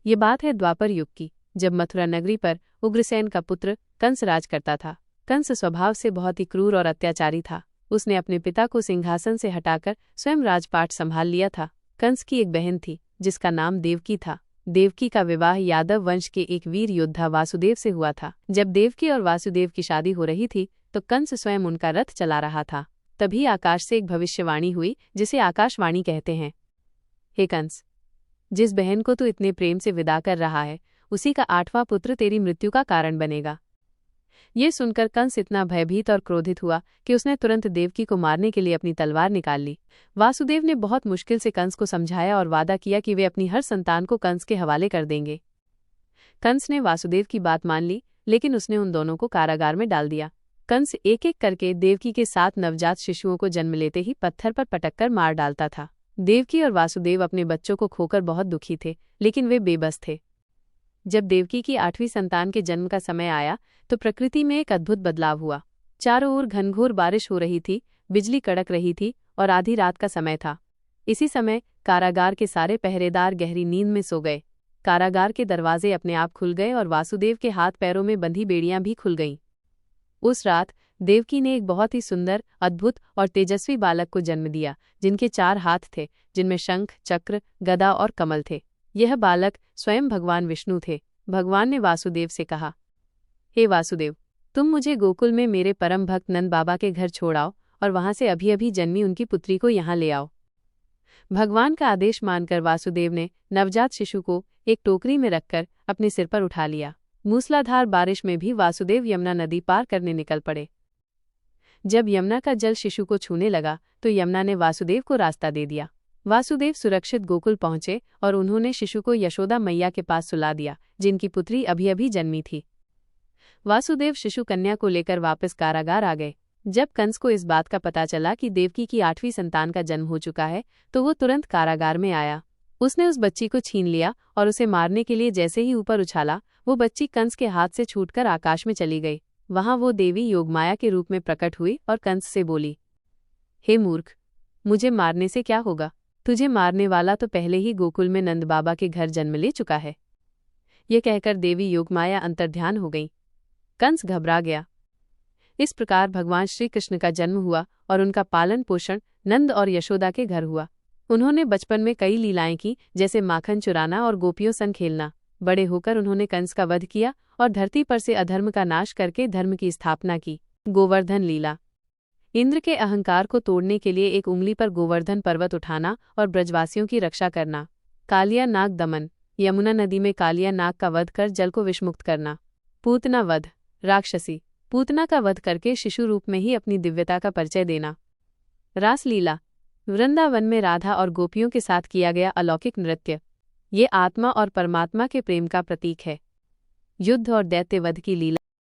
ये बात है द्वापर युग की, जब मथुरा नगरी पर उग्रसेन का पुत्र कंस राज करता था। कंस स्वभाव से बहुत ही क्रूर और अत्याचारी था। उसने अपने पिता को सिंहासन से हटाकर स्वयं राजपाट संभाल लिया था। कंस की एक बहन थी जिसका नाम देवकी था। देवकी का विवाह यादव वंश के एक वीर योद्धा वासुदेव से हुआ था। जब देवकी और वासुदेव की शादी हो रही थी तो कंस स्वयं उनका रथ चला रहा था। तभी आकाश से एक भविष्यवाणी हुई, जिसे आकाशवाणी कहते हैं। हे कंस, जिस बहन को तू इतने प्रेम से विदा कर रहा है, उसी का 8वां पुत्र तेरी मृत्यु का कारण बनेगा। ये सुनकर कंस इतना भयभीत और क्रोधित हुआ कि उसने तुरंत देवकी को मारने के लिए अपनी तलवार निकाल ली। वासुदेव ने बहुत मुश्किल से कंस को समझाया और वादा किया कि वे अपनी हर संतान को कंस के हवाले कर देंगे। कंस ने वासुदेव की बात मान ली, लेकिन उसने उन दोनों को कारागार में डाल दिया। कंस एक एक करके देवकी के 7 नवजात शिशुओं को जन्म लेते ही पत्थर पर पटककर मार डालता था। देवकी और वासुदेव अपने बच्चों को खोकर बहुत दुखी थे, लेकिन वे बेबस थे। जब देवकी की 8वीं संतान के जन्म का समय आया तो प्रकृति में एक अद्भुत बदलाव हुआ। चारों ओर घनघोर बारिश हो रही थी, बिजली कड़क रही थी और आधी रात का समय था। इसी समय कारागार के सारे पहरेदार गहरी नींद में सो गए। कारागार के दरवाजे अपने आप खुल गए और वासुदेव के हाथ पैरों में बंधी बेड़ियां भी खुल गईं। उस रात देवकी ने एक बहुत ही सुंदर, अद्भुत और तेजस्वी बालक को जन्म दिया, जिनके 4 हाथ थे, जिनमें शंख, चक्र, गदा और कमल थे। यह बालक स्वयं भगवान विष्णु थे। भगवान ने वासुदेव से कहा, हे वासुदेव, तुम मुझे गोकुल में मेरे परम भक्त नंद बाबा के घर छोड़ाओ और वहां से अभी अभी जन्मी उनकी पुत्री को यहाँ ले आओ। भगवान का आदेश मानकर वासुदेव ने नवजात शिशु को एक टोकरी में रखकर अपने सिर पर उठा लिया। मूसलाधार बारिश में भी वासुदेव यमुना नदी पार करने निकल पड़े। जब यमुना का जल शिशु को छूने लगा तो यमुना ने वासुदेव को रास्ता दे दिया। वासुदेव सुरक्षित गोकुल पहुंचे और उन्होंने शिशु को यशोदा मैया के पास सुला दिया, जिनकी पुत्री अभी अभी जन्मी थी। वासुदेव शिशु कन्या को लेकर वापस कारागार आ गए। जब कंस को इस बात का पता चला कि देवकी की 8वीं संतान का जन्म हो चुका है तो वो तुरंत कारागार में आया। उसने उस बच्ची को छीन लिया और उसे मारने के लिए जैसे ही ऊपर उछाला, वो बच्ची कंस के हाथ से छूटकर आकाश में चली गई। वहां वो देवी योगमाया के रूप में प्रकट हुई और कंस से बोली, हे मूर्ख, मुझे मारने से क्या होगा? तुझे मारने वाला तो पहले ही गोकुल में नंद बाबा के घर जन्म ले चुका है। ये कहकर देवी योगमाया अंतर्ध्यान हो गई। कंस घबरा गया। इस प्रकार भगवान श्री कृष्ण का जन्म हुआ और उनका पालन पोषण नंद और यशोदा के घर हुआ। उन्होंने बचपन में कई लीलाएं की, जैसे माखन चुराना और गोपियों संग खेलना। बड़े होकर उन्होंने कंस का वध किया और धरती पर से अधर्म का नाश करके धर्म की स्थापना की। गोवर्धन लीला। इंद्र के अहंकार को तोड़ने के लिए एक उंगली पर गोवर्धन पर्वत उठाना और ब्रजवासियों की रक्षा करना। कालिया नाग दमन। यमुना नदी में कालिया नाग का वध कर जल को विषमुक्त करना। पूतना वध। राक्षसी पूतना का वध करके शिशु रूप में ही अपनी दिव्यता का परिचय देना। रासलीला। वृंदावन में राधा और गोपियों के साथ किया गया अलौकिक नृत्य। ये आत्मा और परमात्मा के प्रेम का प्रतीक है। युद्ध और दैत्य वध की लीला।